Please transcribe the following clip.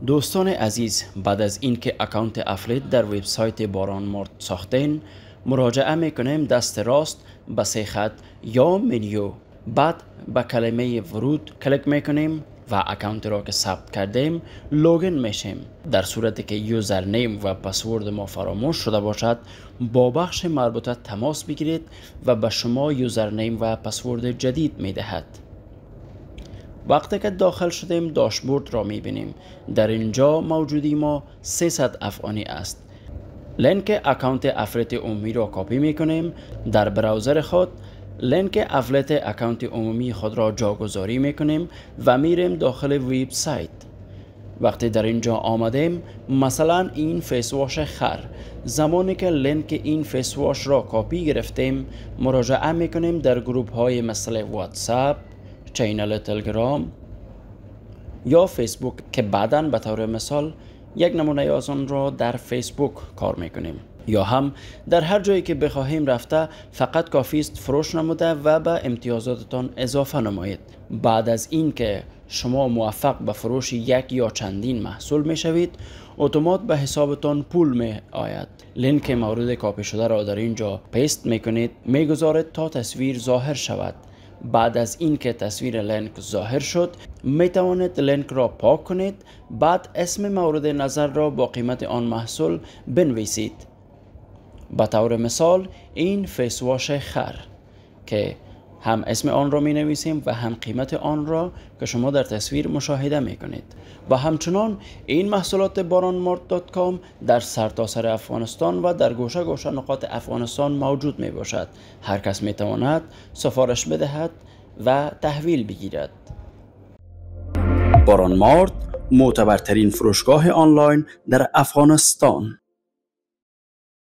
دوستان عزیز، بعد از اینکه اکانت افلیت در وبسایت باران مارت ساختین، مراجعه میکنیم دست راست به سه خط یا منیو. بعد به کلمه ورود کلیک میکنیم و اکانت را که ثبت کردیم لوگین میشیم. در صورتی که یوزر نیم و پسورد ما فراموش شده باشد، با بخش مربوطه تماس بگیرید و به شما یوزر نیم و پسورد جدید میدهد. وقتی که داخل شدیم داشبورد را میبینیم. در اینجا موجودی ما 300 افغانی است. لینک اکانت افلیت عمومی را کپی میکنیم. در براوزر خود لینک افلیت اکانت عمومی خود را جاگذاری میکنیم و میریم داخل وبسایت. وقتی در اینجا آمدیم، مثلا این فیس واش خر، زمانی که لینک این فیس واش را کپی گرفتیم مراجعه میکنیم در گروپ های مثل واتساپ، چینل تلگرام یا فیسبوک که بعداً به طور مثال یک نمونه از آن را در فیسبوک کار میکنیم، یا هم در هر جایی که بخواهیم رفته فقط کافی است فروش نموده و به امتیازاتتان اضافه نمایید. بعد از اینکه شما موفق به فروش یک یا چندین محصول میشوید، اتومات به حسابتان پول می آید. لینک مورد کپی شده را در اینجا پیست میکنید، میگذارید تا تصویر ظاهر شود. بعد از اینکه تصویر لینک ظاهر شد، می توانید لینک را پاک کنید. بعد اسم مورد نظر را با قیمت آن محصول بنویسید. به طور مثال این فیس واش خر که هم اسم آن را می نویسیم و هم قیمت آن را که شما در تصویر مشاهده می کنید. و همچنان این محصولات baranmart.com در سرتاسر افغانستان و در گوشه گوشه نقاط افغانستان موجود می باشد. هر کس می تواند سفارش بدهد و تحویل بگیرد. باران مارت، معتبرترین فروشگاه آنلاین در افغانستان.